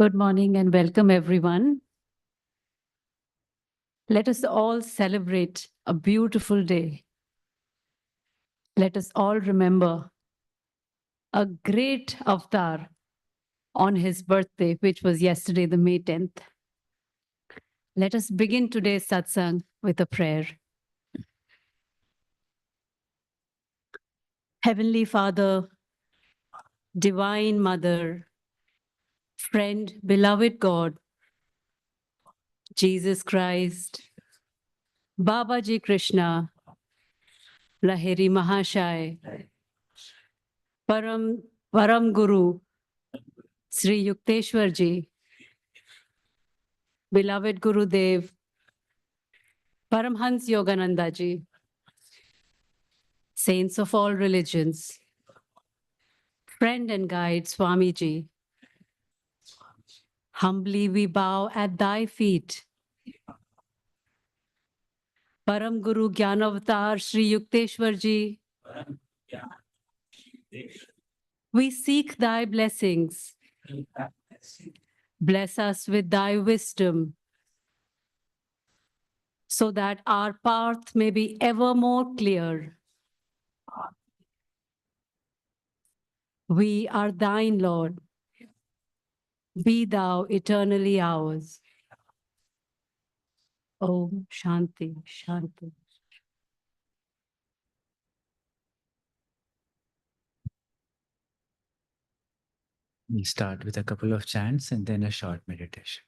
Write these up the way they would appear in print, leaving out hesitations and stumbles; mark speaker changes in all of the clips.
Speaker 1: Good morning and welcome, everyone. Let us all celebrate a beautiful day. Let us all remember a great avatar on his birthday, which was yesterday, the May 10th. Let us begin today's satsang with a prayer. Heavenly Father, Divine Mother, friend, beloved God, Jesus Christ, Babaji Krishna, Lahiri Mahashai, Param Guru, Sri Yukteswar Ji, beloved Gurudev, Paramhans Yogananda Ji, saints of all religions, friend and guide Swami Ji, humbly we bow at thy feet. Param Guru Gyanavatar Sri Yukteswar Ji, we seek thy blessings. Bless us with thy wisdom, so that our path may be ever more clear. We are thine, Lord. Be thou eternally ours. Om Shanti, Shanti.
Speaker 2: We'll start with a couple of chants and then a short meditation.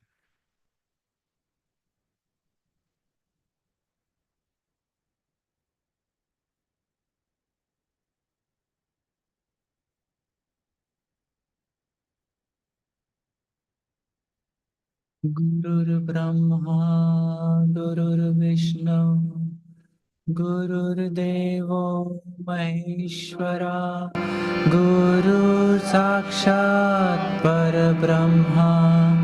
Speaker 2: Gurur Brahma, Gurur Vishnu, Gurur Devo Maheshwara, Guru Sakshat Parabrahma,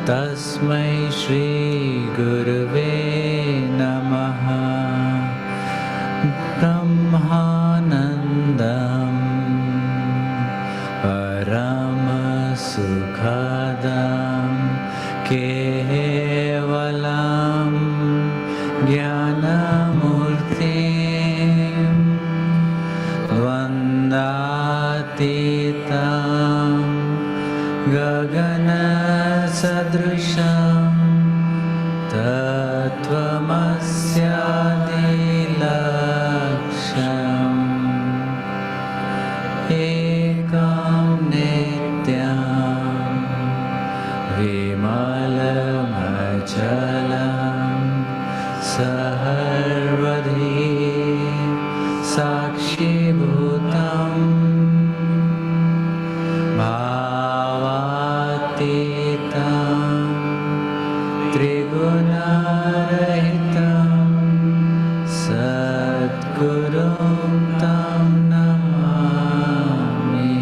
Speaker 2: Tasmai Shri Gurave Namaha, Brahmanandam Parama Sukhadam Kevalam Jnanamurtim Dvandatitam Gagana Sadrisham Tattvamasyadilaksham Ekam Nityam Vimalamachalam Saharvadhi Sakshi Bhutam Bhavatitam Trigunarahitam Sadgurum Tam Namami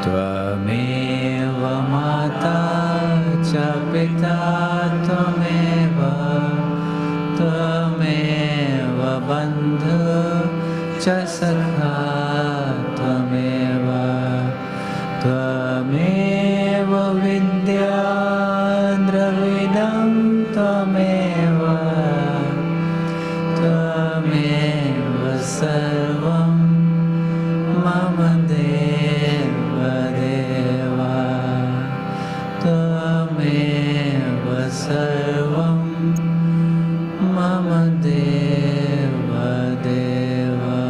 Speaker 2: Tvameva Mata Cha Pita Tvameva Bandhu Cha Sakha Tvameva Vidya Dravidam Tvameva Sarvam Mama Deva Deva Tvameva Sarvam Mama Deva Deva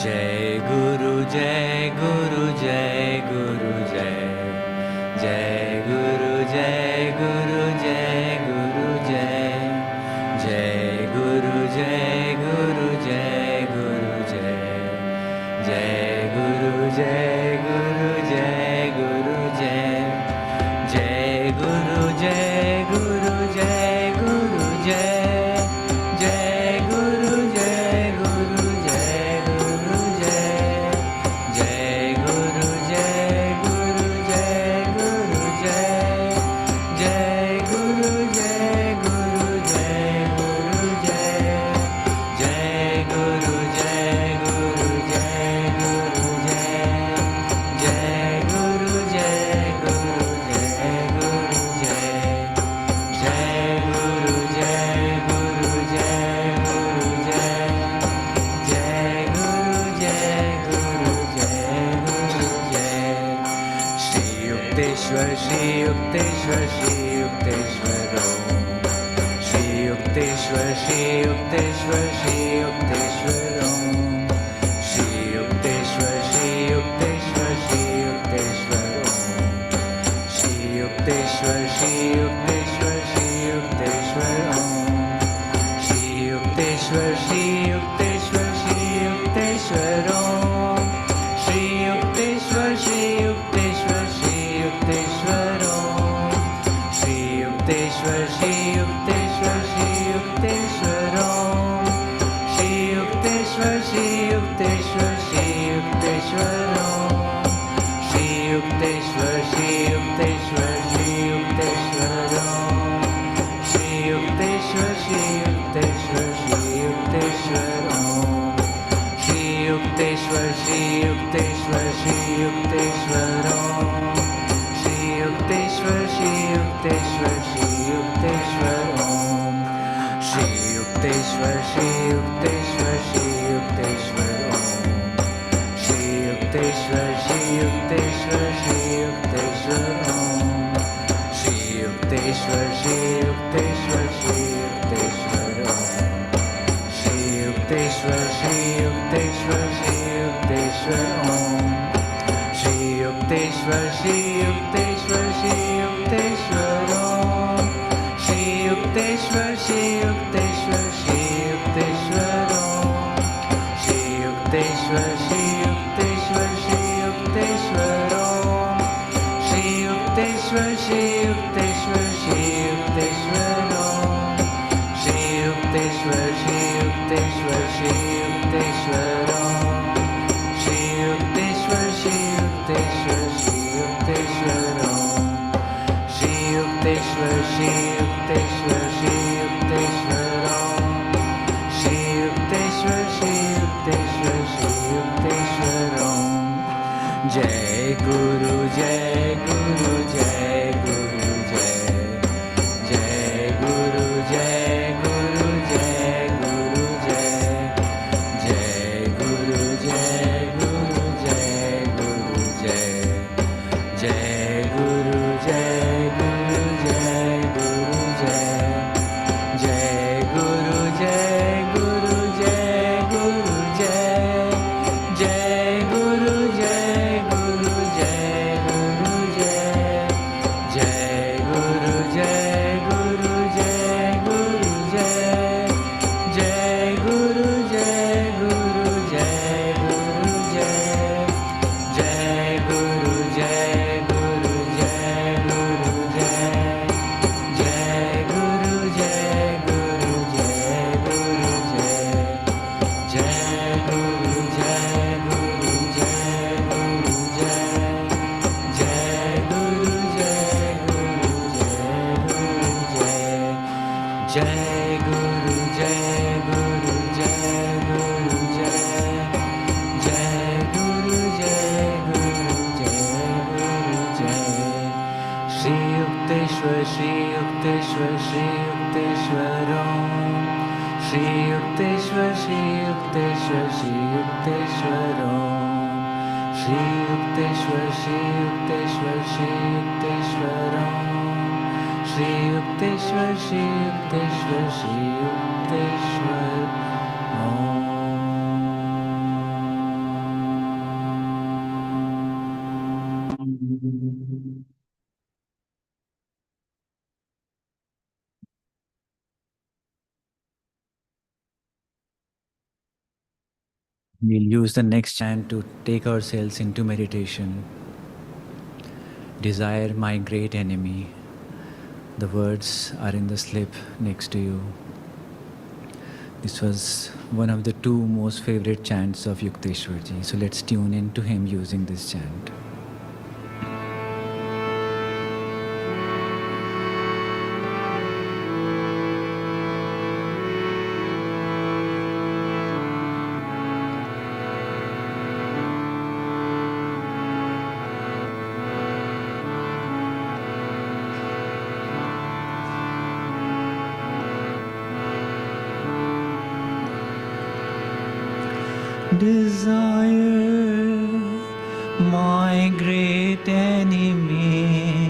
Speaker 2: Jai Guru, Jai Guru, Jai Guru, Jai. Jai Guru, Jai Guru, Jai Guru, Jai. Jai Guru, Jai Guru, Jai Guru, Jai. Jai Guru, Jai Guru, Jai Guru, Jai. Jai Guru, Jai Guru, Jai Guru, Jai. Jai Guru, Jai Guru, Jai Guru, Jai. Jai Guru, Jai Guru, Jai Guru, Jai. Jai Guru, Jai Guru, Jai Guru, Jai. Jai Guru, Jai Guru, Jai Guru, Jai. Jai Guru, Jai Guru, Jai Guru, Jai. Jai Guru, Jai Guru, Jai Guru, Jai. Jai Guru, Jai Guru, Jai Guru, Jai. Shri Yukteswar, Shri Yukteswar, Shri Yukteswar Om. Shri Yukteswar, Shri Yukteswar, Shri Yukteswar Om. Shri Yukteswar, Shri Yukteswar, Shri Yukteswar Om. Shri Yukteswar, Shri Yukteswar, Shri Yukteswar Om. Shri Yukteswar, Shri Yukteswar, Shri Yukteswar Om. Shri Yukteswar, Shri Yukteswar, Shri Yukteswar Om. Shri Yukteswar, Shri Yukteswar, Shri Yukteswar Om. Shri Yukteswar, Shri Yukteswar, Shri Yukteswar Om. Shri Yukteswar, Shri Yukteswar, Shri Yukteswar Om. Shri Yukteswar, Shri Yukteswar, Shri Yukteswar Om. Shri Yukteswar, Shri Yukteswar, Shri Yukteswar Om. Shri Yukteswar, Shri Yukteswar, Shri Yukteswar Om. Shri Yukteswar, Shri Yukteswar, Shri Yukteswar Om. Shri Yukteswar, Shri Yukteswar, Shri Yukteswar Om. Shri Yukteswar, Shri Yukteswar, Shri Yukteswar Om. Shri Yukteswar, Shri Yukteswar, Shri Yukteswar Om. Shri Yukteswar, Shri Yukteswar, Shri Yukteswar Om. Shri Yukteswar, Shri Yukteswar, Shri Yukteswar Om. Shri Yukteswar, Shri Yukteswar, Shri Yukteswar Om. Shri Yukteswar, Shri Yukteswar, Shri Yukteswar Om. Shri Yukteswar, Shri Yukteswar, Shri Yukteswar Om. Shri Yukteswar, Shri Yukteswar, Shri Yukteswar Om. Shri Yukteswar, Shri Yukteswar, Shri Yukteswar Om. Shri Yukteswar, Shri Yukteswar, Shri Yukteswar Om. Jai Guru, Jai Guru, Jai Guru, Jai. Jai Guru, Jai Guru, Jai Guru, Jai. Jai Guru, Jai Guru, Jai Guru, Jai. Jai Guru, Jai Guru, Jai Guru, Jai. Jai Guru, Jai Guru, Jai Guru, Jai. Jai Guru, Jai Guru, Jai Guru, Jai. Jai Guru, Jai Guru, Jai Guru, Jai. Jai Guru, Jai Guru, Jai Guru, Jai. Jai Guru, Jai Guru, Jai Guru, Jai. Jai Guru, Jai Guru, Jai Guru, Jai. Jai Guru, Jai Guru, Jai Guru, Jai. Jai Guru, Jai Guru, Jai Guru, Jai. Jai Guru, Jai Guru, Jai Guru, Jai. Jai Guru, Jai Guru, Jai Guru, Jai. Shri Yukteswar, Shri Yukteswar, Shri Yukteswar Om. Shri Yukteswar, Shri Yukteswar, Shri Yukteswar Om. Shri Yukteswar, Shri Yukteswar, Shri Yukteswar Om. Shri Yukteswar, Shri Yukteswar, Shri Yukteswar Om. We'll use the next chant to take ourselves into meditation. Desire, my great enemy. The words are in the slip next to you. This was one of the two most favorite chants of Yukteswar ji. So let's tune in to him using this chant. Desire, my great enemy,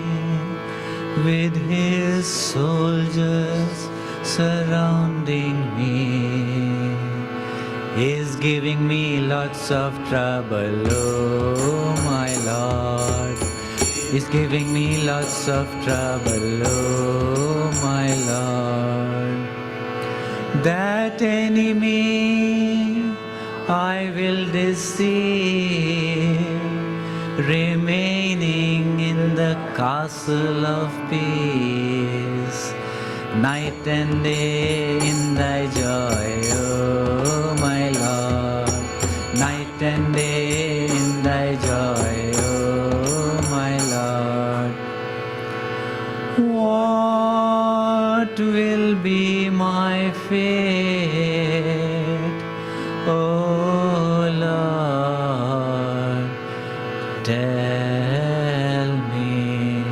Speaker 2: with his soldiers surrounding me, is giving me lots of trouble, oh my Lord, is giving me lots of trouble, oh my Lord. That enemy I will deceive, remaining in the castle of peace, night and day in thy joy, oh my Lord, night and day in thy joy, oh my Lord. What will be my fate, oh Lord, tell me.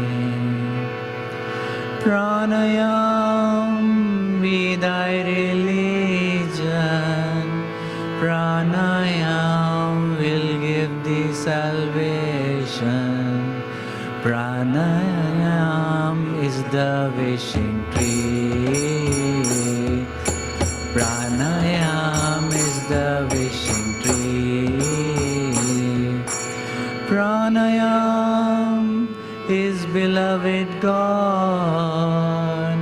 Speaker 2: Pranayam be thy religion, pranayam will give thee salvation, pranayam is the wishing tree, pranayam is the wishing tree, pranayam is beloved God,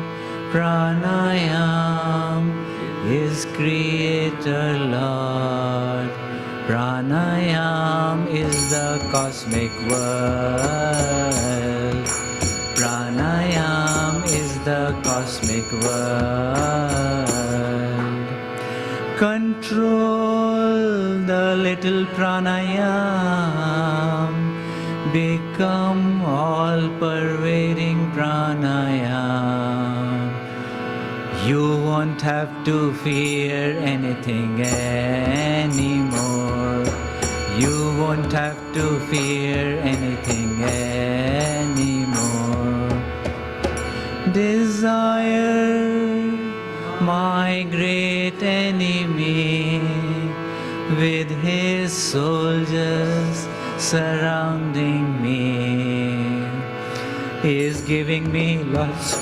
Speaker 2: pranayam is creator Lord, pranayam is the cosmic world, pranayam is the cosmic world. Control the little pranayam, become all-pervading pranayam. You won't have to fear anything anymore. You won't have to fear anything anymore. Desire, my great enemy, with his soldiers surrounding me, is giving me lots,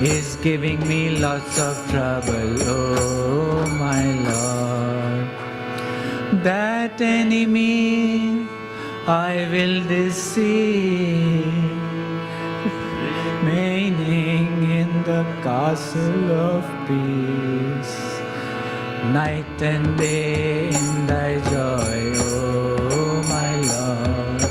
Speaker 2: is giving me lots of trouble, oh my Lord. That enemy I will deceive, remaining in the castle of peace, night and day in thy joy, oh my Lord,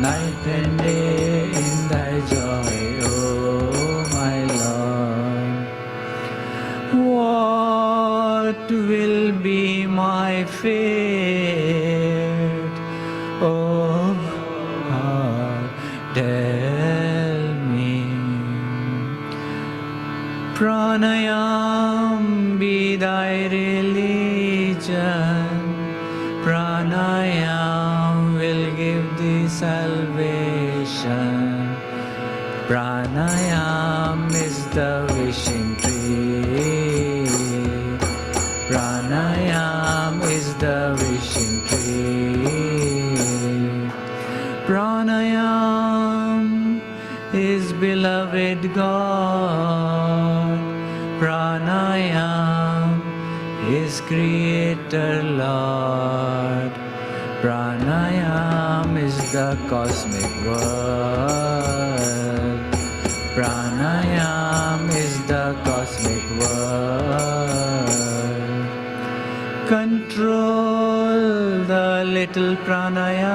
Speaker 2: night and day in thy joy, oh my Lord. What will be my fate, oh heart, tell me. Pranayam be thy religion, pranayam will give thee salvation, pranayam is the wishing tree, pranayam is the wishing tree, pranayam is beloved God, pranayam is creator Lord, Pranayam is the cosmic word. Pranayam is the cosmic word. Control the little pranayam.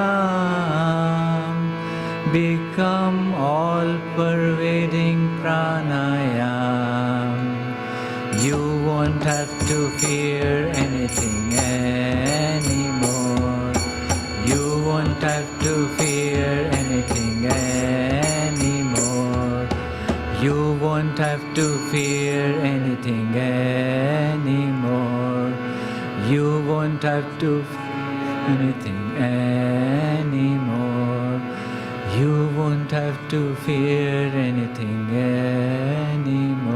Speaker 2: Become all-pervading pranayam. You won't have to fear anything anymore. You won't have to fear anything anymore. You won't have to fear anything anymore. You won't have to fear anything anymore. You won't have to fear anything anymore.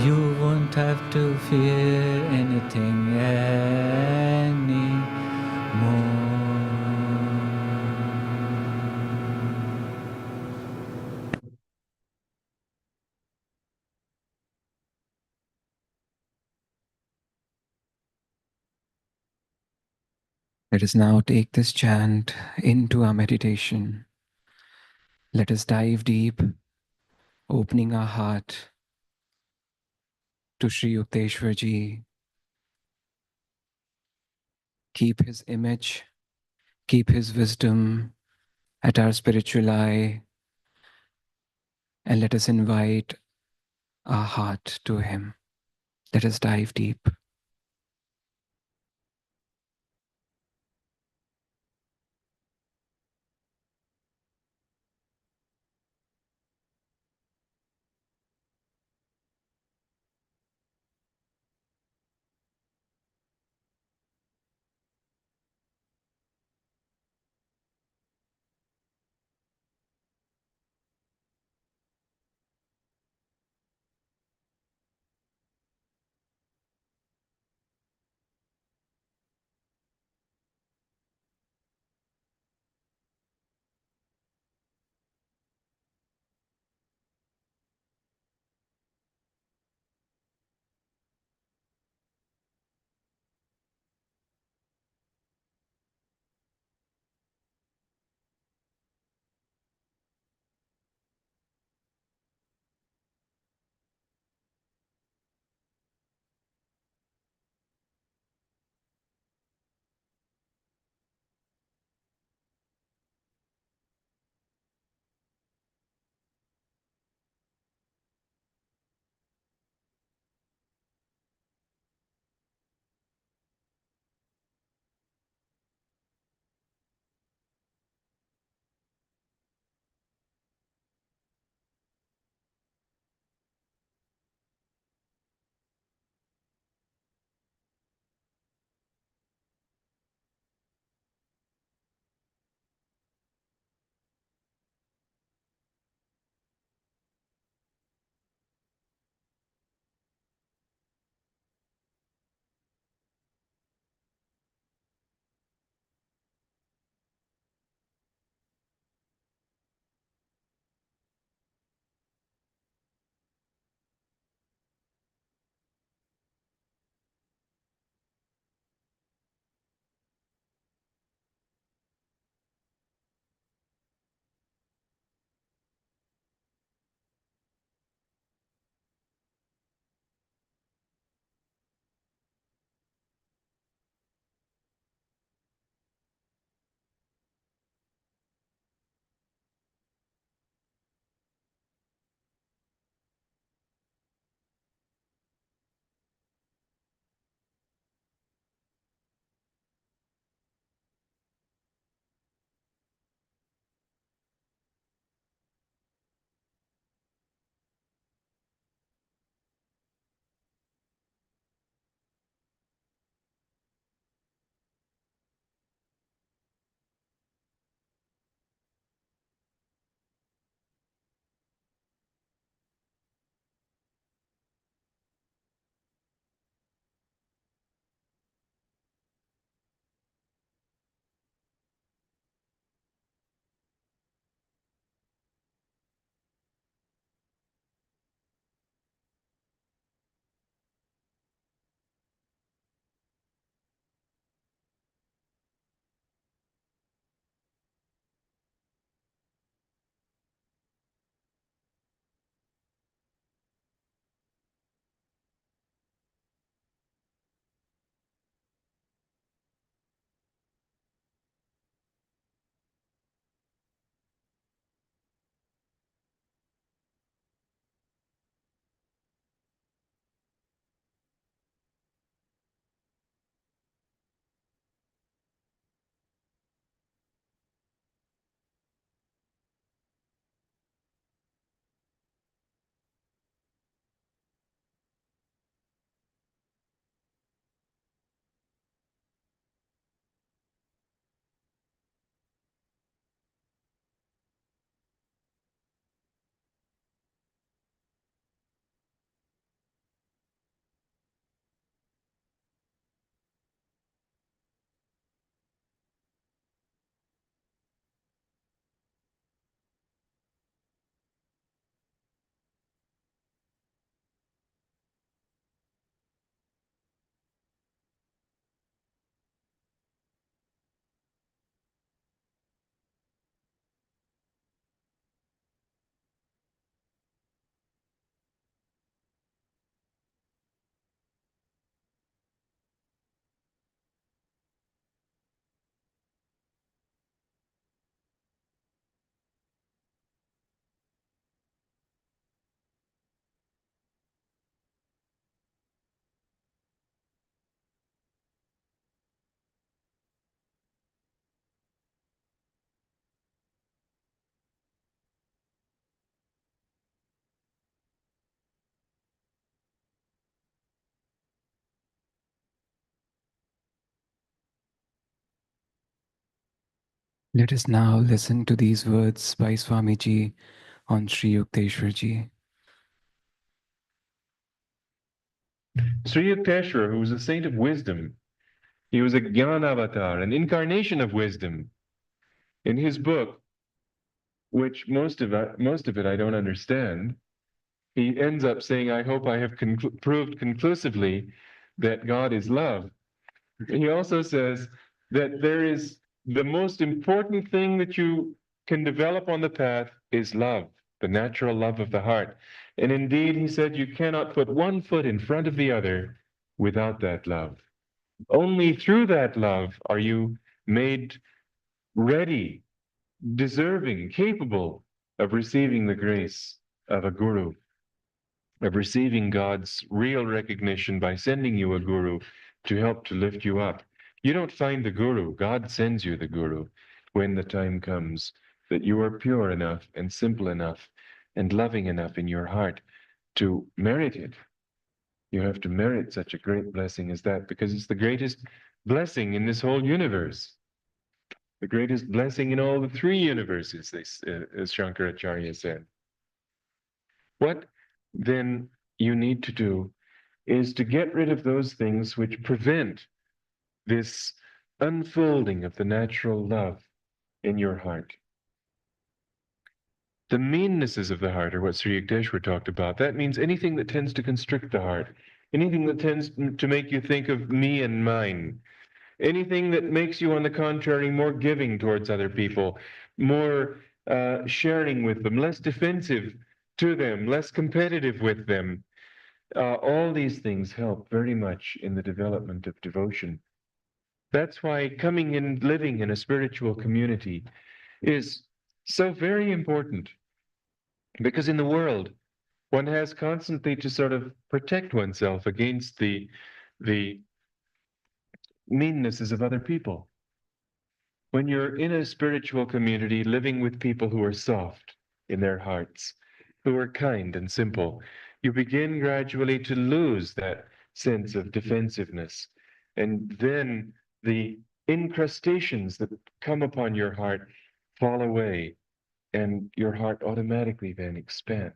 Speaker 2: You won't have to fear anything anymore. Let us now take this chant into our meditation. Let us dive deep, opening our heart to Sri Yukteswar Ji. Keep his image, keep his wisdom at our spiritual eye, and let us invite our heart to him. Let us dive deep.
Speaker 3: Let us now listen to these words by Swamiji on Sri Yukteswar Ji.
Speaker 4: Sri Yukteswar, who was a saint of wisdom, he was a Gyan avatar, an incarnation of wisdom. In his book, which most of it I don't understand, he ends up saying, "I hope I have proved conclusively that God is love." He also says that there is the most important thing that you can develop on the path is love, the natural love of the heart. And indeed, he said, you cannot put one foot in front of the other without that love. Only through that love are you made ready, deserving, capable of receiving the grace of a guru, of receiving God's real recognition by sending you a guru to help to lift you up. You don't find the guru, God sends you the guru when the time comes that you are pure enough and simple enough and loving enough in your heart to merit it. You have to merit such a great blessing as that because it's the greatest blessing in this whole universe. The greatest blessing in all the three universes, as Shankaracharya said. What then you need to do is to get rid of those things which prevent this unfolding of the natural love in your heart. The meannesses of the heart are what Sri Yukteswar talked about. That means anything that tends to constrict the heart, anything that tends to make you think of me and mine, anything that makes you, on the contrary, more giving towards other people, more sharing with them, less defensive to them, less competitive with them. All these things help very much in the development of devotion. That's why coming and living in a spiritual community is so very important, because in the world, one has constantly to sort of protect oneself against the meannesses of other people. When you're in a spiritual community, living with people who are soft in their hearts, who are kind and simple, you begin gradually to lose that sense of defensiveness. And then the incrustations that come upon your heart fall away, and your heart automatically then expands.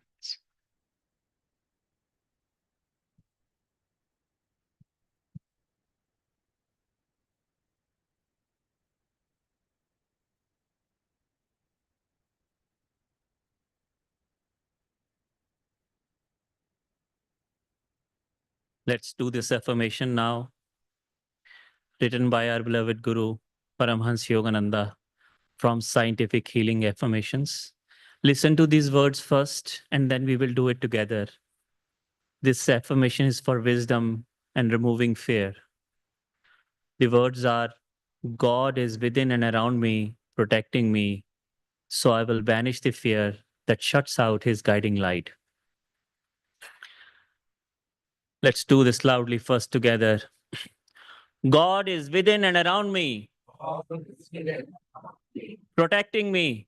Speaker 5: Let's do this affirmation now, written by our beloved Guru, Paramhans Yogananda, from Scientific Healing Affirmations. Listen to these words first, and then we will do it together. This affirmation is for wisdom and removing fear. The words are, God is within and around me, protecting me, so I will banish the fear that shuts out his guiding light. Let's do this loudly first together. God is within and around me, protecting me,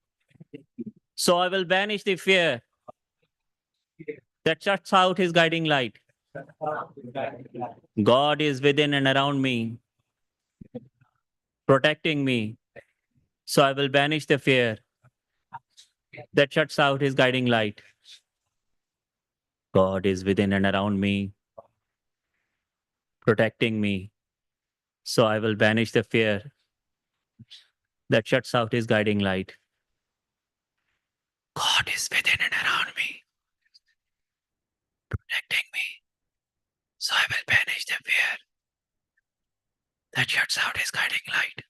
Speaker 5: so I will banish the fear that shuts out his guiding light. God is within and around me, protecting me, so I will banish the fear that shuts out his guiding light. God is within and around me, protecting me, so I will banish the fear that shuts out his guiding light. God is within and around me, protecting me, so I will banish the fear that shuts out his guiding light.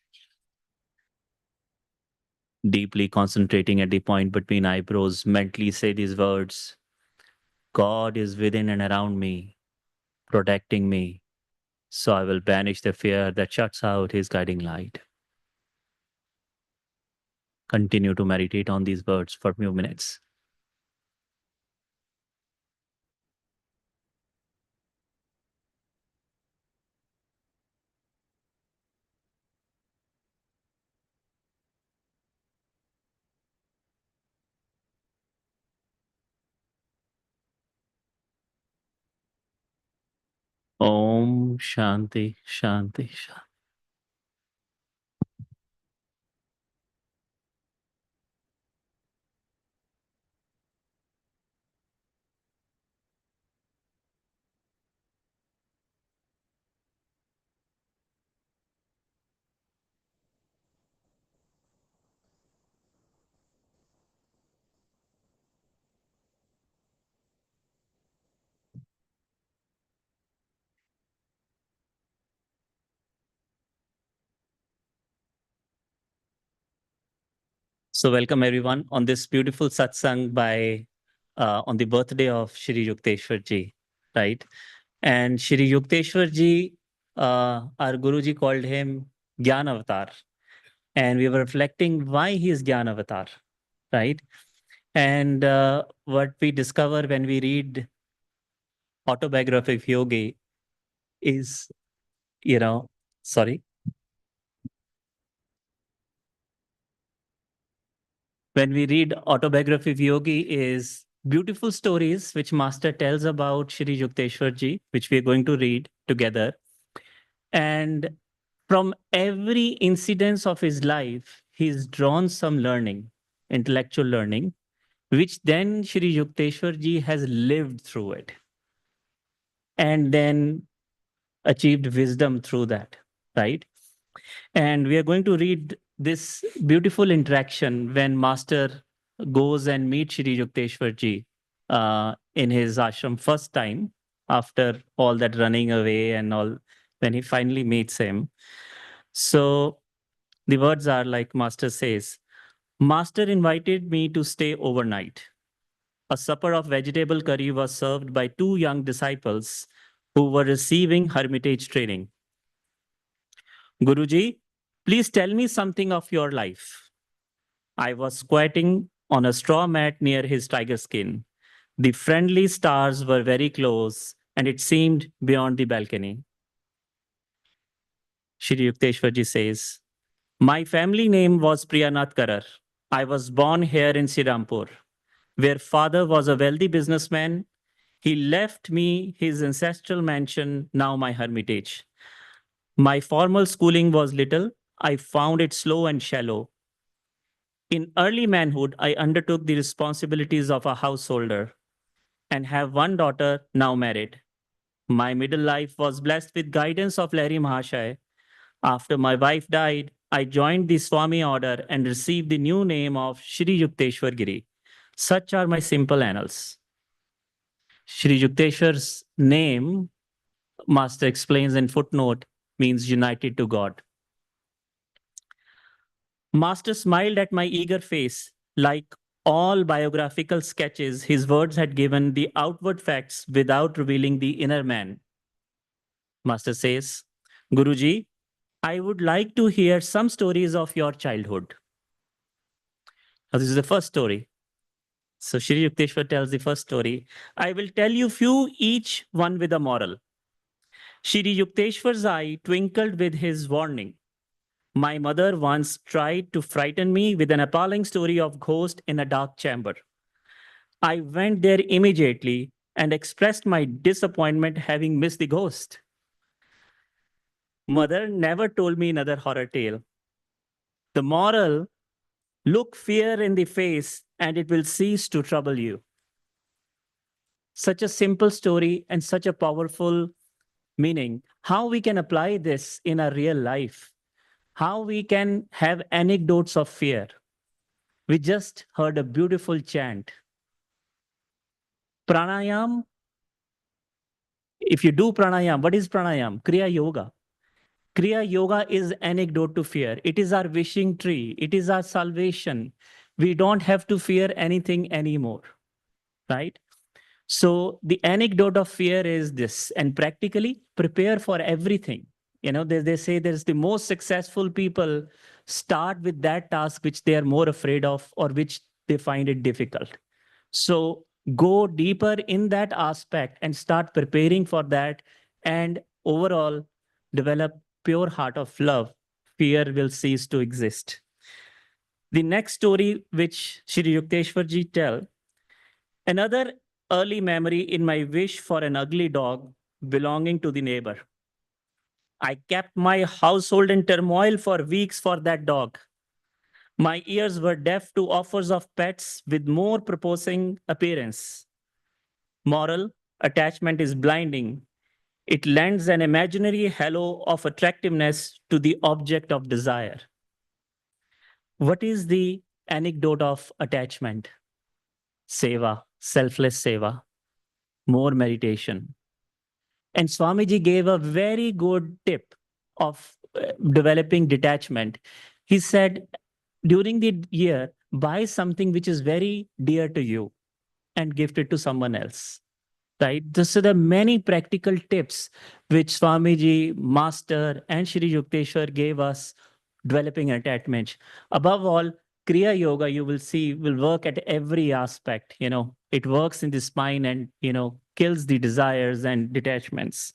Speaker 5: Deeply concentrating at the point between eyebrows, mentally say these words. God is within and around me, protecting me, so I will banish the fear that shuts out his guiding light. Continue to meditate on these words for a few minutes. Om Shanti, Shanti, Shanti. So welcome everyone on this beautiful satsang by on the birthday of Shri Yukteswar ji, right? And Shri Yukteswar ji, our Guruji called him Gyan Avatar, and we were reflecting why he is Gyan Avatar, right? And what we discover when we read Autobiography of Yogi is, you know, sorry. When we read Autobiography of Yogi is beautiful stories which Master tells about Shri Yukteswar ji, which we are going to read together. And from every incidence of his life, he's drawn some learning, intellectual learning, which then Shri Yukteswar ji has lived through it and then achieved wisdom through that, right? And we are going to read this beautiful interaction when Master goes and meets Shri Yukteswar ji in his ashram first time after all that running away and all, when he finally meets him. So the words are like Master says, Master invited me to stay overnight. A supper of vegetable curry was served by two young disciples who were receiving hermitage training. Guruji, please tell me something of your life. I was squatting on a straw mat near his tiger skin. The friendly stars were very close, and it seemed beyond the balcony. Shri Yukteswarji says, my family name was Priyanath Karar. I was born here in Srirampur, where father was a wealthy businessman. He left me his ancestral mansion, now my hermitage. My formal schooling was little. I found it slow and shallow. In early manhood, I undertook the responsibilities of a householder and have one daughter now married. My middle life was blessed with guidance of Lahiri Mahashaya. After my wife died, I joined the Swami order and received the new name of Shri Yukteswar Giri. Such are my simple annals. Shri Yukteswar's name, Master explains in footnote, means united to God. Master smiled at my eager face. Like all biographical sketches, his words had given the outward facts without revealing the inner man. Master says, Guruji, I would like to hear some stories of your childhood. Now, this is the first story. So Shri Yukteswar tells the first story. I will tell you few, each one with a moral. Shri Yukteswar's eye twinkled with his warning. My mother once tried to frighten me with an appalling story of ghost in a dark chamber. I went there immediately and expressed my disappointment having missed the ghost. Mother never told me another horror tale. The moral, look fear in the face and it will cease to trouble you. Such a simple story and such a powerful meaning. How we can apply this in our real life? How we can have anecdotes of fear? We just heard a beautiful chant. Pranayam, if you do pranayam, what is pranayam? Kriya Yoga. Kriya Yoga is antidote to fear. It is our wishing tree. It is our salvation. We don't have to fear anything anymore, right? So the anecdote of fear is this, and practically prepare for everything. You know, they say there's the most successful people start with that task which they are more afraid of or which they find it difficult. So go deeper in that aspect and start preparing for that, and overall develop pure heart of love. Fear will cease to exist. The next story which Shri Yukteswar ji tell, another early memory in my wish for an ugly dog belonging to the neighbor. I kept my household in turmoil for weeks for that dog. My ears were deaf to offers of pets with more proposing appearance. Moral, attachment is blinding. It lends an imaginary halo of attractiveness to the object of desire. What is the anecdote of attachment? Seva, selfless seva, more meditation. And Swamiji gave a very good tip of developing detachment. He said, during the year, buy something which is very dear to you and gift it to someone else. Right? So there are many practical tips which Swamiji, Master, and Shri Yukteswar gave us developing attachment. Above all, Kriya Yoga, you will see, will work at every aspect. It works in the spine and, kills the desires and detachments.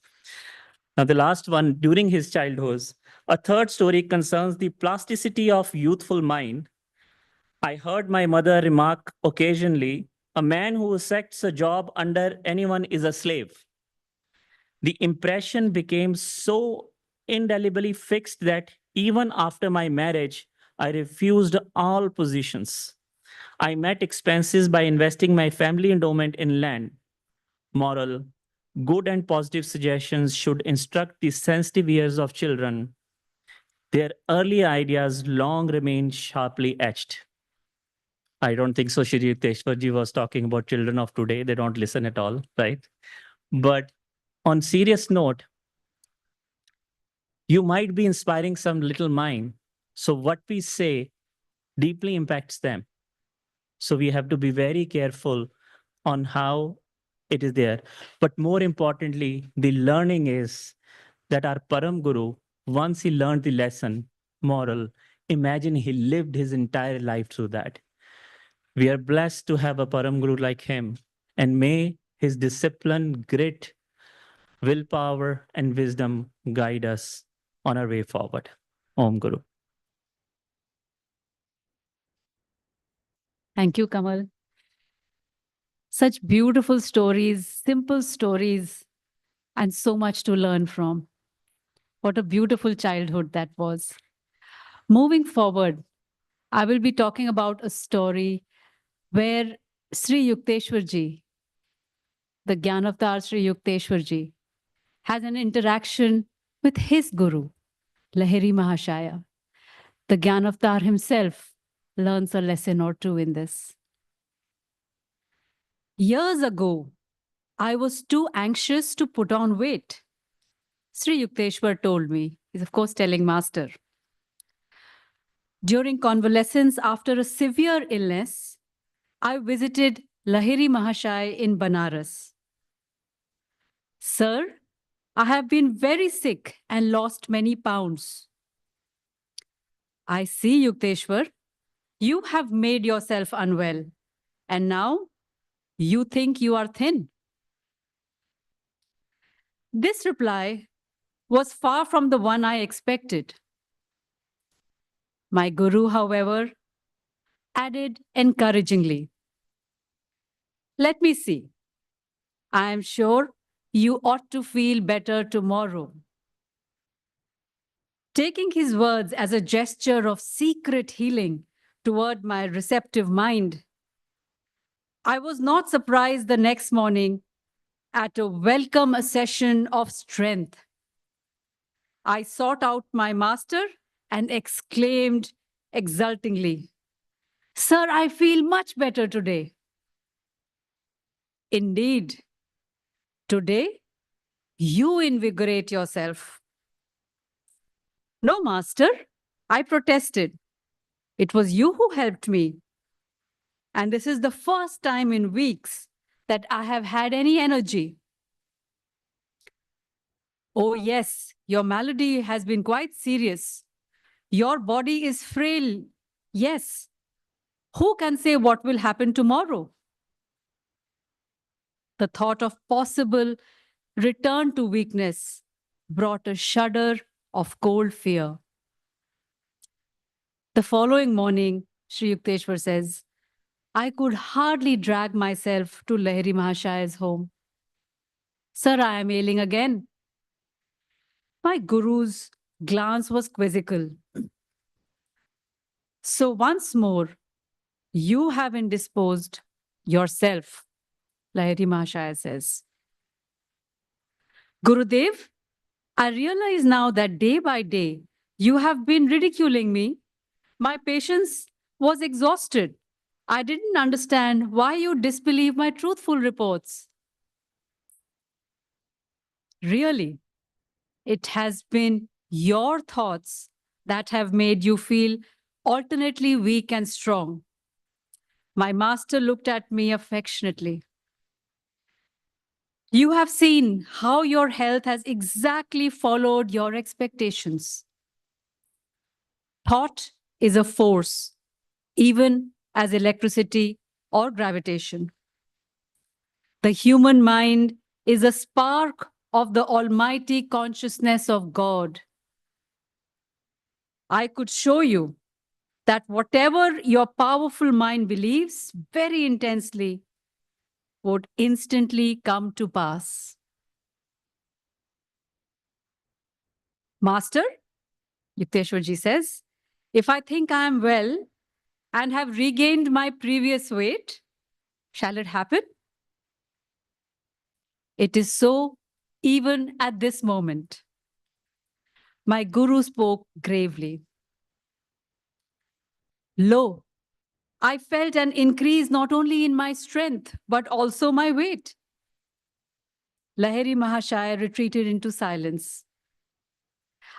Speaker 5: Now, the last one, during his childhood, a third story concerns the plasticity of youthful mind. I heard my mother remark occasionally, a man who accepts a job under anyone is a slave. The impression became so indelibly fixed that even after my marriage, I refused all positions. I met expenses by investing my family endowment in land. Moral, good and positive suggestions should instruct the sensitive ears of children. Their early ideas long remain sharply etched. I don't think so. Shri Yukteswarji was talking about children of today. They don't listen at all, right? But on serious note, you might be inspiring some little mind. So what we say deeply impacts them. So we have to be very careful on how it is there. But more importantly, the learning is that our Param Guru, once he learned the lesson, moral, imagine he lived his entire life through that. We are blessed to have a Param Guru like him, and may his discipline, grit, willpower, and wisdom guide us on our way forward. Om Guru.
Speaker 1: Thank you, Kamal. Such beautiful stories, simple stories, and so much to learn from. What a beautiful childhood that was. Moving forward, I will be talking about a story where Sri Yukteswar ji, the Gyanavatar Sri Yukteswar ji, has an interaction with his guru, Lahiri Mahashaya. The Gyanavatar himself learns a lesson or two in this. Years ago, I was too anxious to put on weight. Sri Yukteswar told me. He's, of course, telling Master. During convalescence after a severe illness, I visited Lahiri Mahashaya in Banaras. Sir, I have been very sick and lost many pounds. I see, Yukteswar, you have made yourself unwell, and now you think you are thin. This reply was far from the one I expected. My guru, however, added encouragingly, let me see. I am sure you ought to feel better tomorrow. Taking his words as a gesture of secret healing toward my receptive mind, I was not surprised the next morning at a welcome accession of strength. I sought out my master and exclaimed exultingly, Sir, I feel much better today. Indeed, today you invigorate yourself. No, master, I protested. It was you who helped me. And this is the first time in weeks that I have had any energy. Oh, yes, your malady has been quite serious. Your body is frail. Yes. Who can say what will happen tomorrow? The thought of possible return to weakness brought a shudder of cold fear. The following morning, Sri Yukteswar says, I could hardly drag myself to Lahiri Mahashaya's home. Sir, I am ailing again. My guru's glance was quizzical. So once more, you have indisposed yourself, Lahiri Mahashaya says. Gurudev, I realize now that day by day, you have been ridiculing me. My patience was exhausted. I didn't understand why you disbelieve my truthful reports. Really, it has been your thoughts that have made you feel alternately weak and strong. My master looked at me affectionately. You have seen how your health has exactly followed your expectations. Thought is a force, even as electricity or gravitation. The human mind is a spark of the almighty consciousness of God. I could show you that whatever your powerful mind believes very intensely would instantly come to pass. Master, Yukteswarji says, if I think I am well and have regained my previous weight, shall it happen? It is so even at this moment. My guru spoke gravely. Lo, I felt an increase not only in my strength, but also my weight. Lahiri Mahashaya retreated into silence.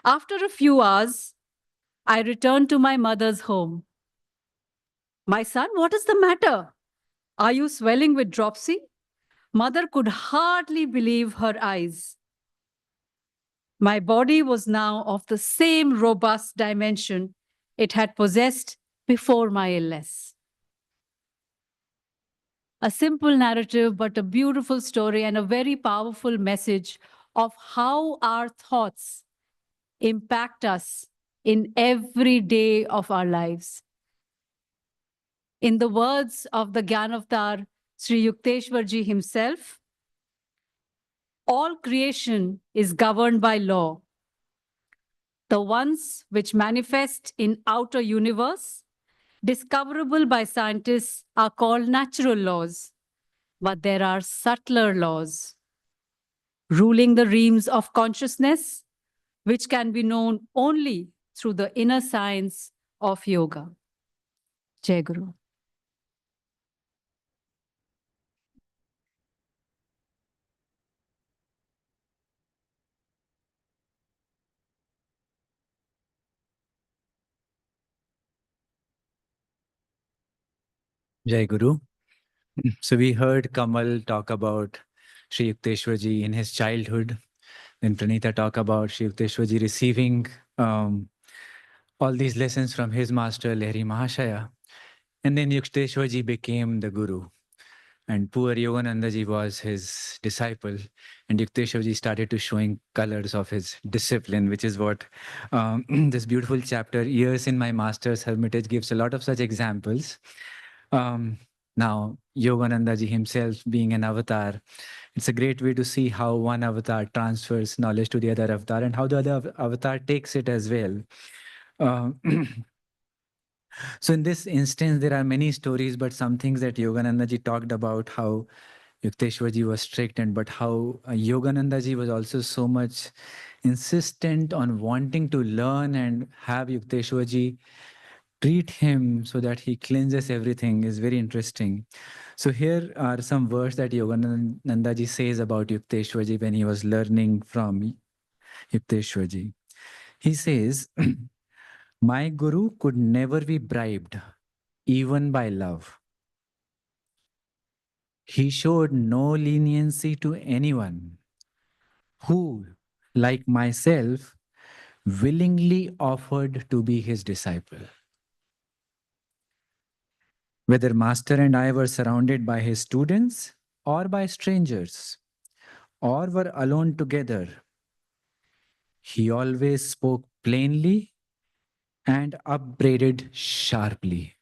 Speaker 1: After a few hours, I returned to my mother's home. My son, what is the matter? Are you swelling with dropsy? Mother could hardly believe her eyes. My body was now of the same robust dimension it had possessed before my illness. A simple narrative, but a beautiful story and a very powerful message of how our thoughts impact us in every day of our lives. In the words of the Gyanavatar, Sri Yukteswarji himself, all creation is governed by law. The ones which manifest in outer universe, discoverable by scientists, are called natural laws. But there are subtler laws ruling the realms of consciousness, which can be known only through the inner science of yoga. Jai Guru.
Speaker 2: Jai Guru. So we heard Kamal talk about Sri Yukteswarji in his childhood. Then Pranita talk about Sri Yukteswarji receiving all these lessons from his master Lahiri Mahashaya. And then Yukteswarji became the Guru. And poor Yoganandaji was his disciple. And Yukteswarji started to showing colors of his discipline, which is what this beautiful chapter, Years in My Master's Hermitage, gives a lot of such examples. Now, Yoganandaji himself being an avatar, it's a great way to see how one avatar transfers knowledge to the other avatar and how the other avatar takes it as well. So in this instance, there are many stories, but some things that Yoganandaji talked about, how Yukteswarji was strict, and but how Yoganandaji was also so much insistent on wanting to learn and have Yukteswarji treat him so that he cleanses everything is very interesting. So here are some words that Yoganandaji says about Yukteswarji when he was learning from Yukteswarji. He says, my guru could never be bribed, even by love. He showed no leniency to anyone who, like myself, willingly offered to be his disciple. Whether master and I were surrounded by his students or by strangers, or were alone together, he always spoke plainly and upbraided sharply.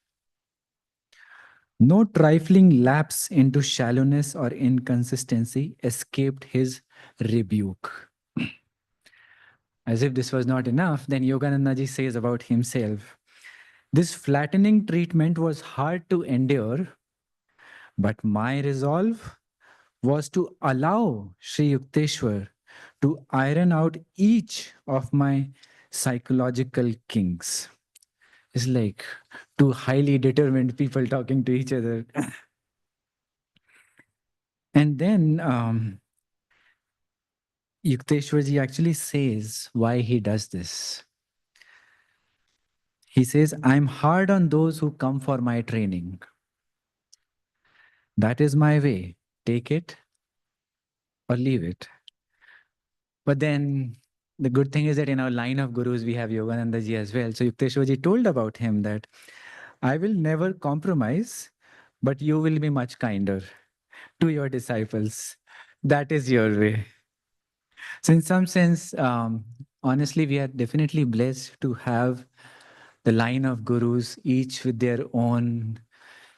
Speaker 2: No trifling lapse into shallowness or inconsistency escaped his rebuke. As if this was not enough, then Yoganandaji says about himself, this flattening treatment was hard to endure, but my resolve was to allow Sri Yukteswar to iron out each of my psychological kinks. It's like two highly determined people talking to each other. And then Yukteswarji actually says why he does this. He says, I'm hard on those who come for my training. That is my way. Take it or leave it. But then the good thing is that in our line of gurus, we have Yogananda ji as well. So Yukteswar ji told about him that I will never compromise, but you will be much kinder to your disciples. That is your way. So in some sense, honestly, we are definitely blessed to have the line of gurus, each with their own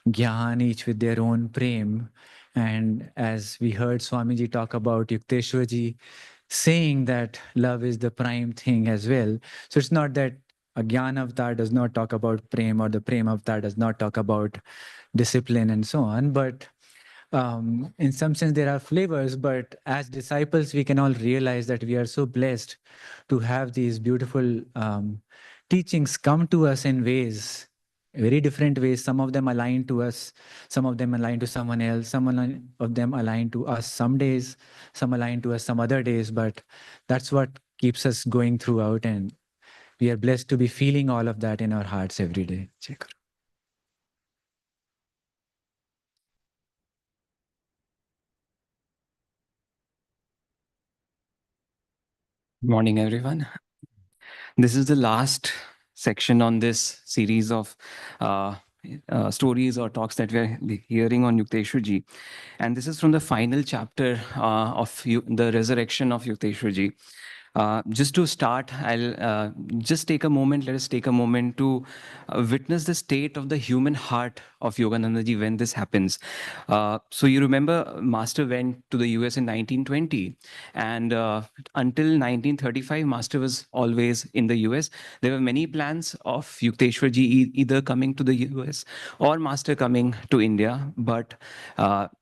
Speaker 2: Gyan, each with their own prem. And as we heard Swamiji talk about Yukteswarji saying that love is the prime thing as well. So it's not that a Gyan avatar does not talk about prem or the prem avatar does not talk about discipline and so on. But in some sense, there are flavors, but as disciples, we can all realize that we are so blessed to have these beautiful teachings come to us in ways, very different ways. Some of them align to us, some of them align to someone else, of them align to us some days, some align to us some other days, but that's what keeps us going throughout. And we are blessed to be feeling all of that in our hearts every day. Jai Guru.
Speaker 3: Good morning, everyone. This is the last section on this series of stories or talks that we're hearing on Yukteswar ji. And this is from the final chapter of the resurrection of Yukteswar ji. Just to start, I'll just take a moment, let us take a moment to witness the state of the human heart of Yogananda ji when this happens. So you remember Master went to the US in 1920, and until 1935, Master was always in the US. There were many plans of Yukteswar ji either coming to the US or Master coming to India, but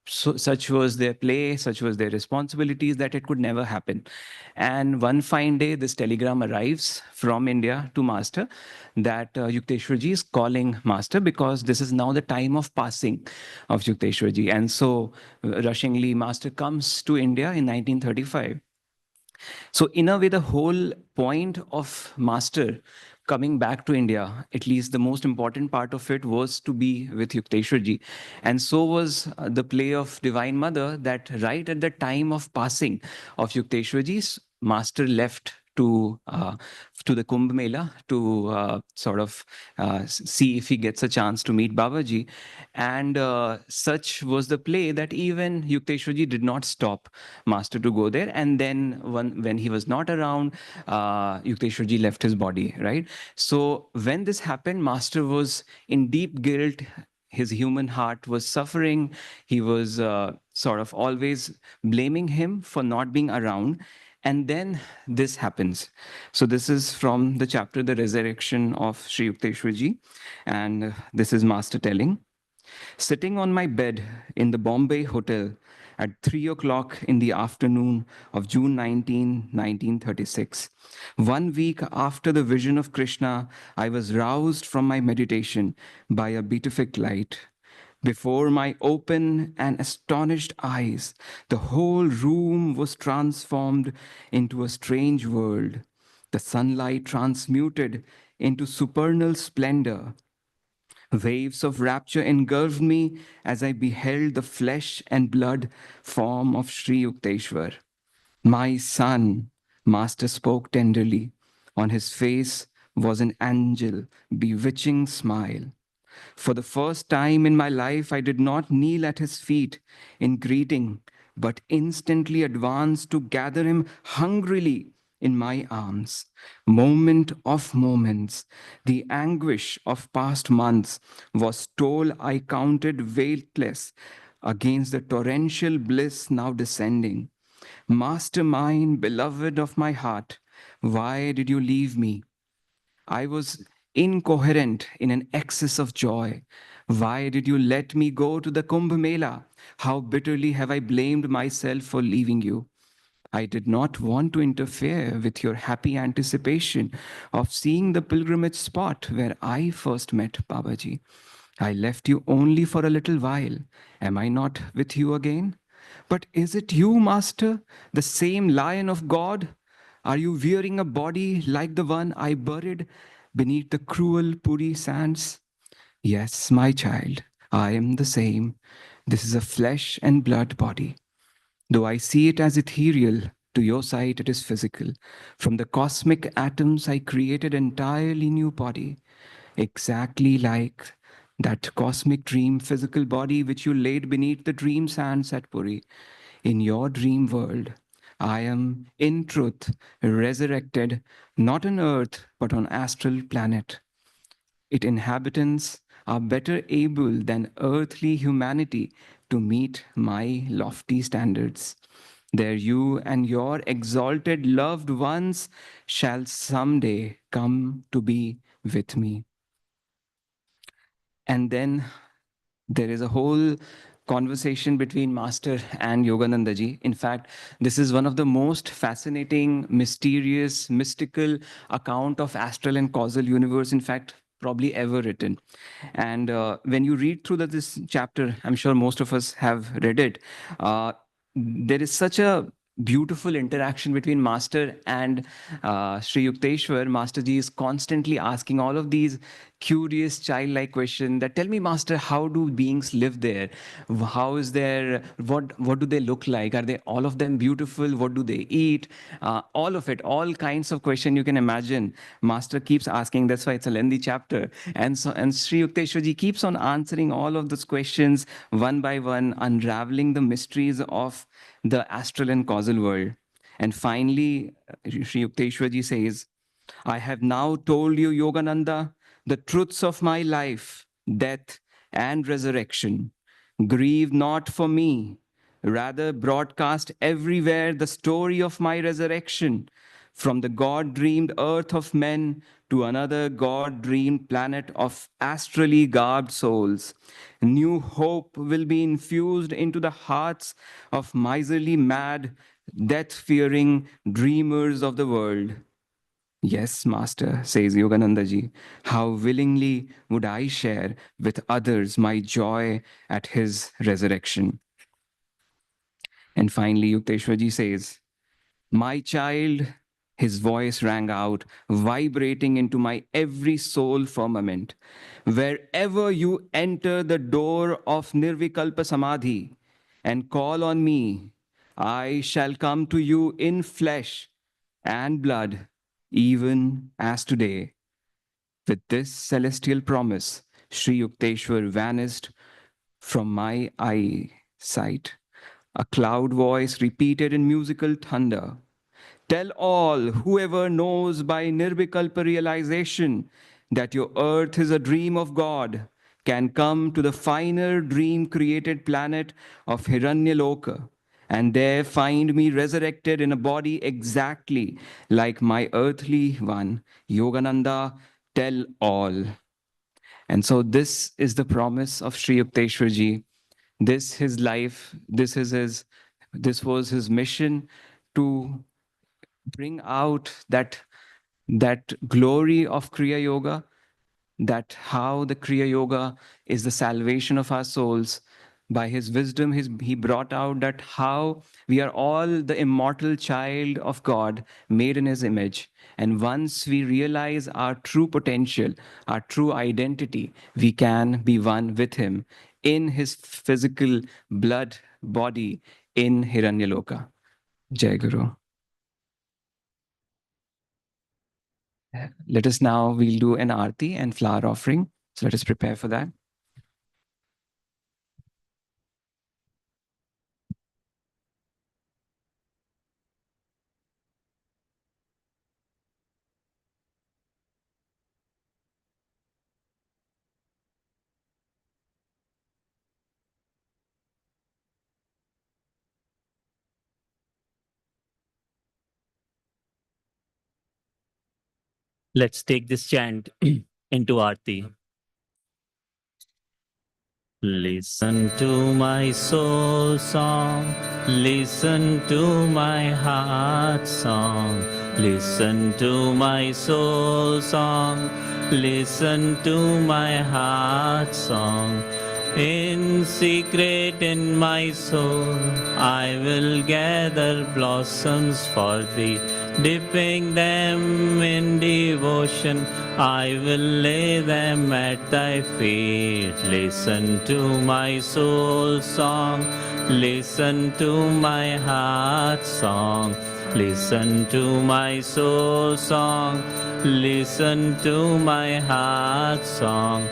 Speaker 3: such was their play, such was their responsibilities that it could never happen. And one fine day, this telegram arrives from India to Master that Yukteswar ji is calling Master because this is now the time of passing of Yukteswar ji. And so, rushingly, Master comes to India in 1935. So, in a way, the whole point of Master coming back to India, at least the most important part of it was to be with Yukteswar ji. And so was the play of Divine Mother that right at the time of passing of Yukteswar ji's, Master left to the Kumbh Mela to sort of see if he gets a chance to meet Babaji. And such was the play that even Yukteswar ji did not stop Master to go there. And then when he was not around, Yukteswar ji left his body, right? So when this happened, Master was in deep guilt. His human heart was suffering. He was sort of always blaming him for not being around. And then this happens. So this is from the chapter, The Resurrection of Sri Yukteswar ji. And this is Master telling. Sitting on my bed in the Bombay Hotel at 3 o'clock in the afternoon of June 1936. 1 week after the vision of Krishna, I was roused from my meditation by a beatific light. Before my open and astonished eyes, the whole room was transformed into a strange world. The sunlight transmuted into supernal splendor. Waves of rapture engulfed me as I beheld the flesh and blood form of Sri Yukteswar. My son, Master spoke tenderly. On his face was an angel, bewitching smile. For the first time in my life, I did not kneel at his feet in greeting, but instantly advanced to gather him hungrily in my arms. Moment of moments, the anguish of past months was toll I counted weightless against the torrential bliss now descending. Master mine, beloved of my heart, why did you leave me? I was incoherent in an excess of joy. Why did you let me go to the Kumbh Mela? How bitterly have I blamed myself for leaving you? I did not want to interfere with your happy anticipation of seeing the pilgrimage spot where I first met Babaji. I left you only for a little while. Am I not with you again? But is it you, Master, the same Lion of God? Are you wearing a body like the one I buried beneath the cruel Puri sands? Yes, my child, I am the same. This is a flesh and blood body. Though I see it as ethereal, to your sight it is physical. From the cosmic atoms I created entirely new body, exactly like that cosmic dream physical body which you laid beneath the dream sands at Puri. In your dream world, I am in truth resurrected, not on earth, but on astral planet. Its inhabitants are better able than earthly humanity to meet my lofty standards. There you and your exalted loved ones shall someday come to be with me. And then there is a whole conversation between Master and Yogananda ji. In fact, this is one of the most fascinating, mysterious, mystical account of astral and causal universe, in fact, probably ever written. And when you read through this chapter, I'm sure most of us have read it. There is such a beautiful interaction between Master and Sri Yukteswar. Master Ji is constantly asking all of these curious, childlike questions that tell me, Master, how do beings live there? How is their, what do they look like? Are they all of them beautiful? What do they eat? All of it, all kinds of questions you can imagine. Master keeps asking. That's why it's a lengthy chapter. And Sri Yukteswar Ji keeps on answering all of those questions one by one, unraveling the mysteries of the astral and causal world. And finally, Sri Yukteswar Ji says, I have now told you, Yogananda, the truths of my life, death, and resurrection. Grieve not for me, rather broadcast everywhere the story of my resurrection, from the God-dreamed earth of men to another God-dreamed planet of astrally garbed souls. New hope will be infused into the hearts of miserly, mad, death-fearing dreamers of the world. Yes, Master, says Yogananda ji, how willingly would I share with others my joy at his resurrection. And finally, Yukteswar ji says, my child, his voice rang out, vibrating into my every soul firmament. Wherever you enter the door of Nirvikalpa Samadhi and call on me, I shall come to you in flesh and blood, even as today. With this celestial promise, Sri Yukteswar vanished from my eyesight. A cloud voice repeated in musical thunder, tell all, whoever knows by Nirvikalpa realization that your earth is a dream of God, can come to the finer dream created planet of Hiranyaloka and there find me resurrected in a body exactly like my earthly one. Yogananda, tell all. And so this is the promise of Sri Yukteswar Ji. This his life, this was his mission to bring out that glory of Kriya Yoga, that how the Kriya Yoga is the salvation of our souls. By his wisdom, he brought out that how we are all the immortal child of God, made in his image. And once we realize our true potential, our true identity, we can be one with him in his physical blood body in Hiranyaloka. Jai Guru. Let us now, we'll do an arti and flower offering. So let us prepare for that.
Speaker 5: Let's take this chant into Aarti. Listen to my soul song, listen to my heart song, listen to my soul song, listen to my heart song. In secret in my soul, I will gather blossoms for thee. Dipping them in devotion, I will lay them at thy feet. Listen to my soul song, listen to my heart song. Listen to my soul song, listen to my heart song.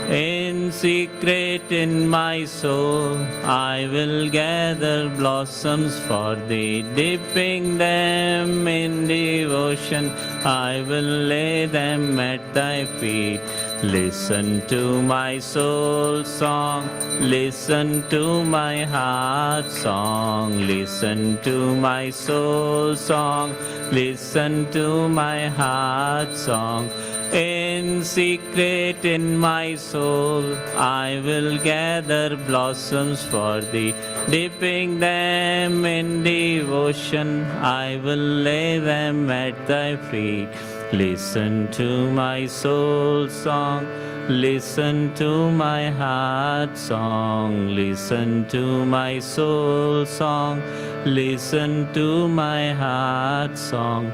Speaker 5: In secret in my soul, I will gather blossoms for thee. Dipping them in devotion, I will lay them at thy feet. Listen to my soul song, listen to my heart song. Listen to my soul song, listen to my heart song. In secret in my soul, I will gather blossoms for thee. Dipping them in devotion, I will lay them at thy feet. Listen to my soul song, listen to my heart song. Listen to my soul song, listen to my heart song.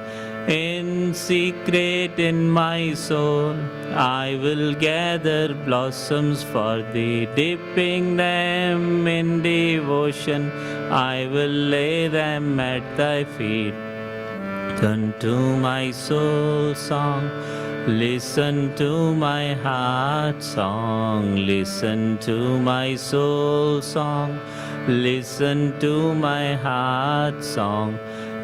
Speaker 5: In secret in my soul, I will gather blossoms for thee. Dipping them in devotion, I will lay them at thy feet. Turn to my soul song, listen to my heart song. Listen to my soul song, listen to my heart song.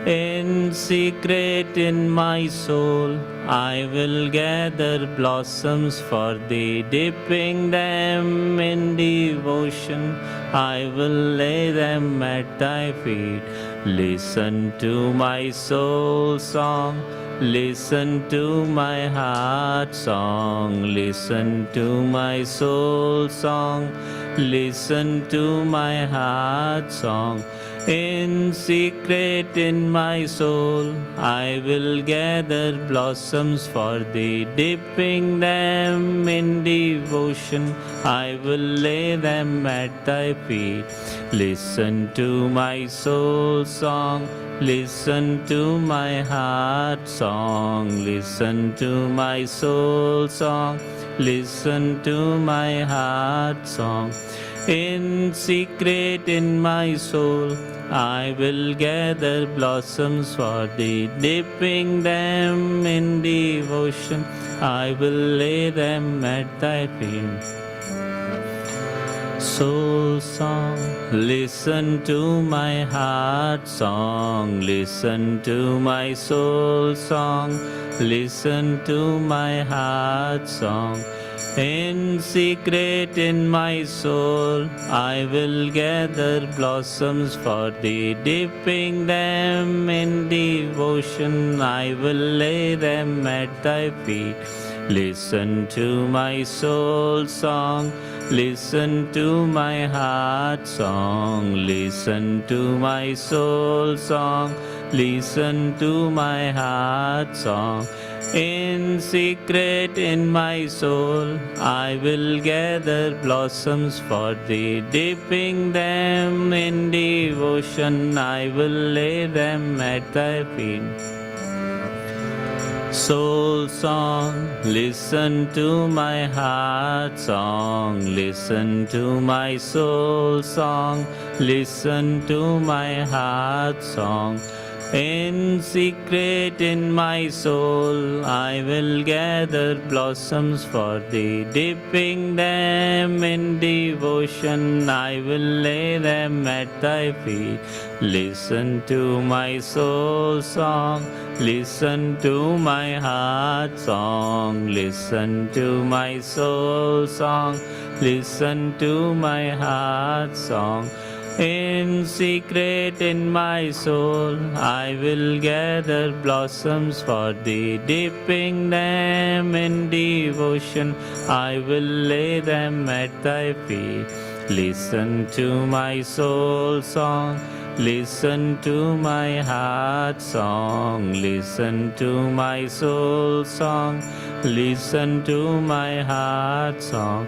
Speaker 5: In secret in my soul, I will gather blossoms for thee. Dipping them in devotion, I will lay them at thy feet. Listen to my soul song, listen to my heart song. Listen to my soul song, listen to my heart song. In secret in my soul, I will gather blossoms for thee. Dipping them in devotion, I will lay them at thy feet. Listen to my soul song, listen to my heart song. Listen to my soul song, listen to my heart song. In secret in my soul, I will gather blossoms for thee. Dipping them in devotion, I will lay them at thy feet. Soul song, listen to my heart song. Listen to my soul song, listen to my heart song. In secret in my soul, I will gather blossoms for thee. Dipping them in devotion, I will lay them at thy feet. Listen to my soul song, listen to my heart song. Listen to my soul song, listen to my heart song. In secret in my soul, I will gather blossoms for thee. Dipping them in devotion, I will lay them at thy feet. Soul song, listen to my heart song. Listen to my soul song, listen to my heart song. In secret in my soul, I will gather blossoms for thee. Dipping them in devotion, I will lay them at thy feet. Listen to my soul song, listen to my heart song. Listen to my soul song, listen to my heart song. In secret in my soul, I will gather blossoms for thee. Dipping them in devotion, I will lay them at thy feet. Listen to my soul song, listen to my heart song. Listen to my soul song, listen to my heart song.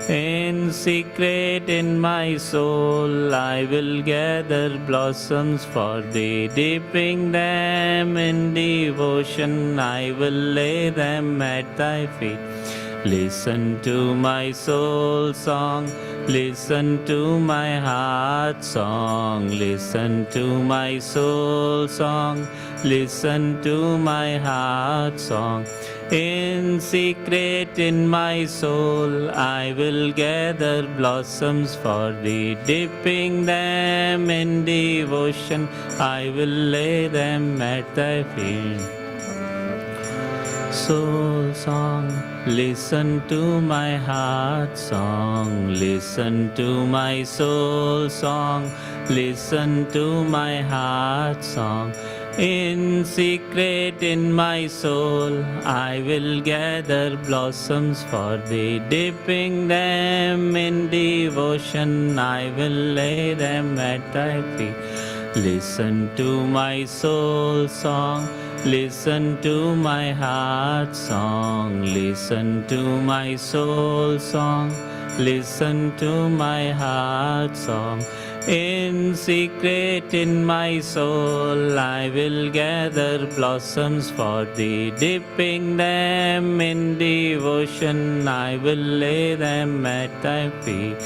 Speaker 5: In secret in my soul, I will gather blossoms for thee. Dipping them in devotion, I will lay them at thy feet. Listen to my soul song, listen to my heart song, listen to my soul song, listen to my heart song. In secret in my soul, I will gather blossoms for thee. Dipping them in devotion, I will lay them at thy feet. Soul song, listen to my heart song, listen to my soul song, listen to my heart song. In secret in my soul, I will gather blossoms for thee. Dipping them in devotion, I will lay them at thy feet. Listen to my soul song, listen to my heart song, listen to my soul song, listen to my heart song. In secret in my soul, I will gather blossoms for thee. Dipping them in devotion, I will lay them at thy feet.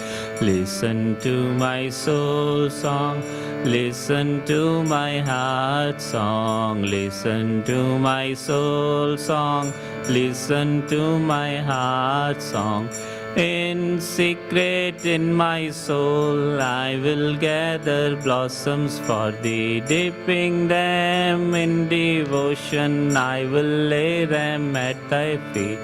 Speaker 5: Listen to my soul song, listen to my heart song, listen to my soul song, listen to my heart song. In secret in my soul, I will gather blossoms for thee. Dipping them in devotion, I will lay them at thy feet.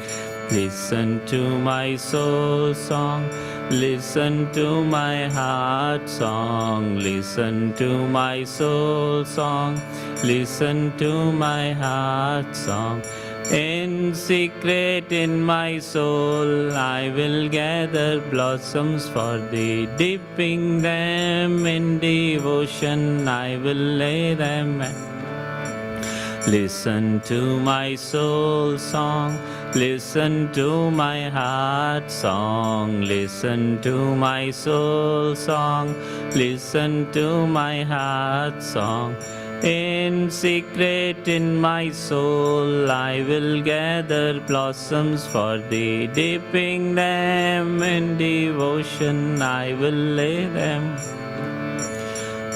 Speaker 5: Listen to my soul song, listen to my heart song, listen to my soul song, listen to my heart song. In secret in my soul, I will gather blossoms for thee. Dipping them in devotion, I will lay them at. Listen to my soul song, listen to my heart song, listen to my soul song, listen to my heart song. In secret in my soul, I will gather blossoms for thee. Dipping them in devotion, I will lay them.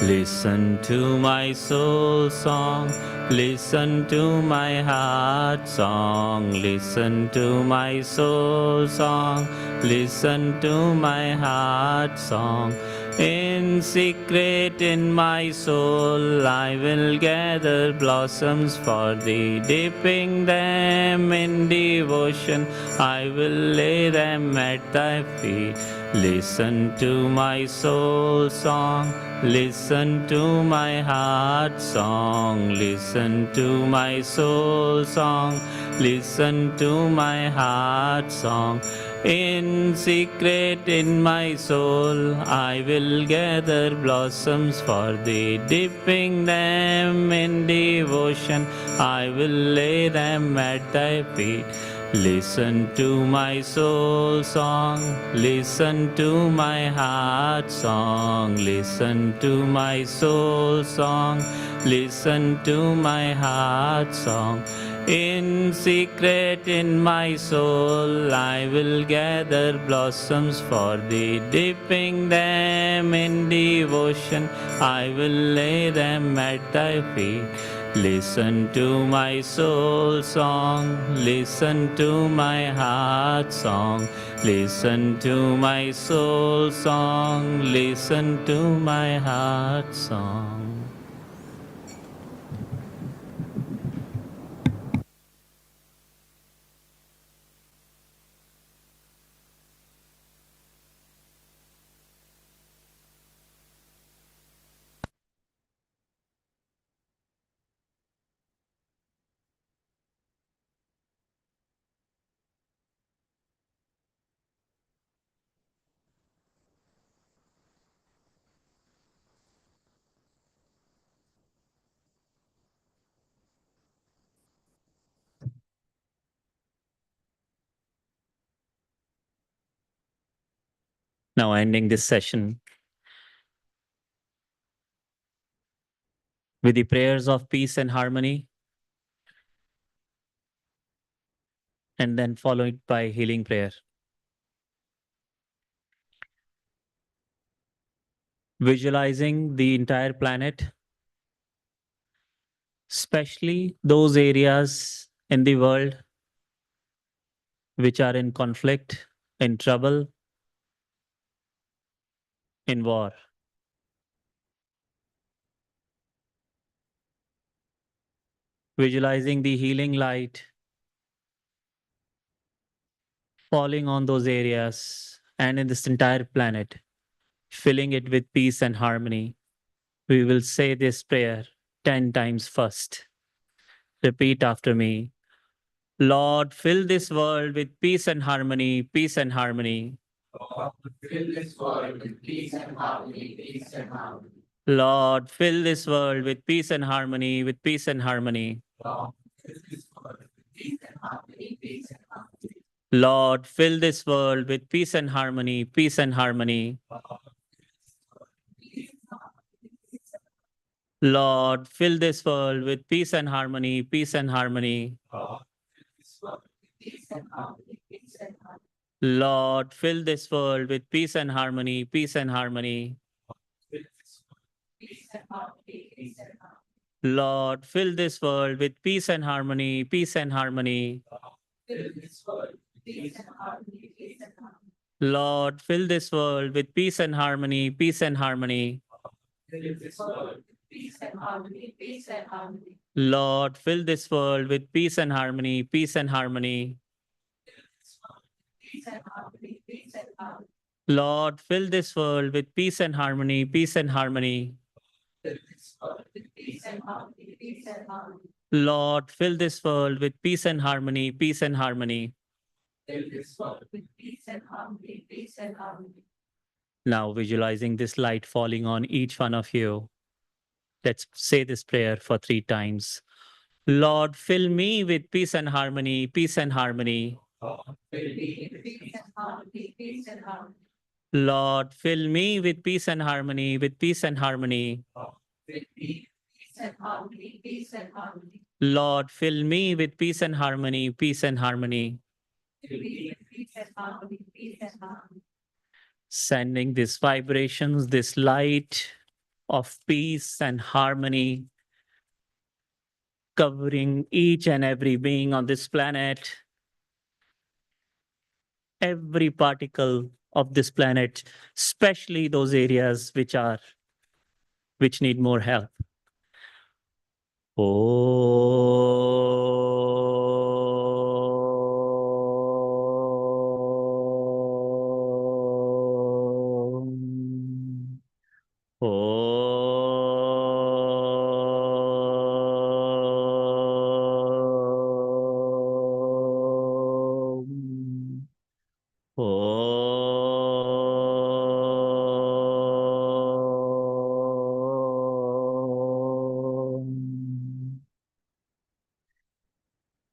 Speaker 5: Listen to my soul song, listen to my heart song, listen to my soul song, listen to my heart song. In secret in my soul, I will gather blossoms for thee. Dipping them in devotion, I will lay them at thy feet. Listen to my soul song, listen to my heart song, listen to my soul song, listen to my heart song. In secret in my soul, I will gather blossoms for thee. Dipping them in devotion, I will lay them at thy feet. Listen to my soul song, listen to my heart song, listen to my soul song, listen to my heart song. In secret in my soul, I will gather blossoms for thee. Dipping them in devotion, I will lay them at thy feet. Listen to my soul song, listen to my heart song, listen to my soul song, listen to my heart song. Now ending this session with the prayers of peace and harmony, and then followed by healing prayer. Visualizing the entire planet, especially those areas in the world which are in conflict, in trouble, in war. Visualizing the healing light falling on those areas and in this entire planet, filling it with peace and harmony. We will say this prayer 10 times first. Repeat after me. Lord, fill this world with peace and harmony, peace and harmony.
Speaker 6: Lord, fill this world with peace and harmony, peace and harmony.
Speaker 5: Lord, fill this world with peace and harmony, with peace and harmony.
Speaker 6: Lord, fill this world with peace and harmony, peace and harmony.
Speaker 5: Lord, fill this world with peace and harmony, peace and harmony. Lord, fill this world with peace and harmony, peace and harmony. Lord, fill this world with peace and harmony, peace and harmony. Lord, fill this world with peace and harmony, peace and harmony. Lord, fill this world with peace and harmony, peace and harmony. Lord, fill this world with peace and harmony, peace and harmony. Lord, fill this world with peace and harmony, peace and harmony. Lord, fill this world with peace and harmony, peace and harmony. Now visualizing this light falling on each one of you. Let's say this prayer for 3 times. Lord, fill me with peace and harmony, peace and harmony. Lord, fill me with peace and harmony, with peace and harmony. Lord, fill me with peace and harmony, peace and harmony. Sending these vibrations, this light of peace and harmony, covering each and every being on this planet, every particle of this planet, especially those areas which need more help.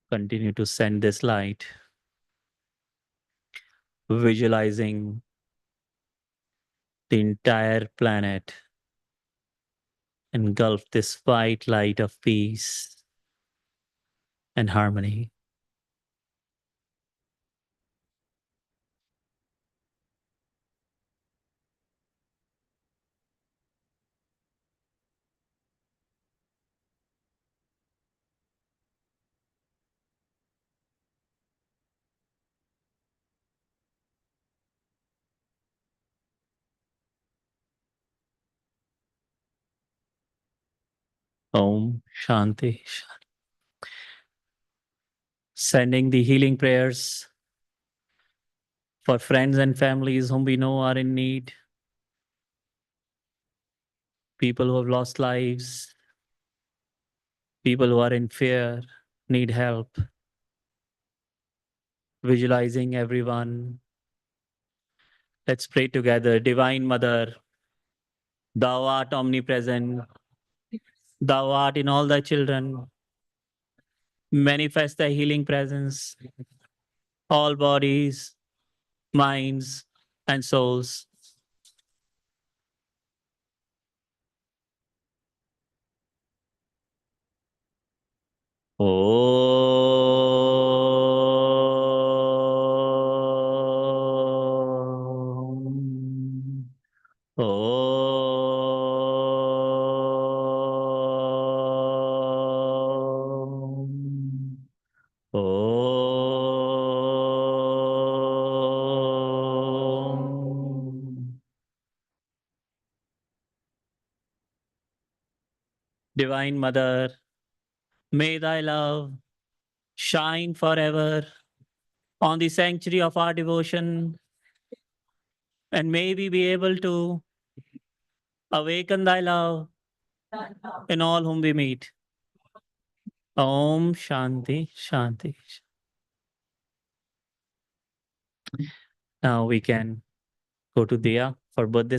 Speaker 5: Continue to send this light, visualizing the entire planet engulf this white light of peace and harmony. Om Shanti. Sending the healing prayers for friends and families whom we know are in need, people who have lost lives, people who are in fear, need help. Visualizing everyone. Let's pray together. Divine Mother, Thou art omnipresent. Thou art in all thy children. Manifest thy healing presence, all bodies, minds, and souls. Om. Om. Divine Mother, may thy love shine forever on the sanctuary of our devotion, and may we be able to awaken thy love in all whom we meet. Om Shanti Shanti. Now we can go to Diya for birthday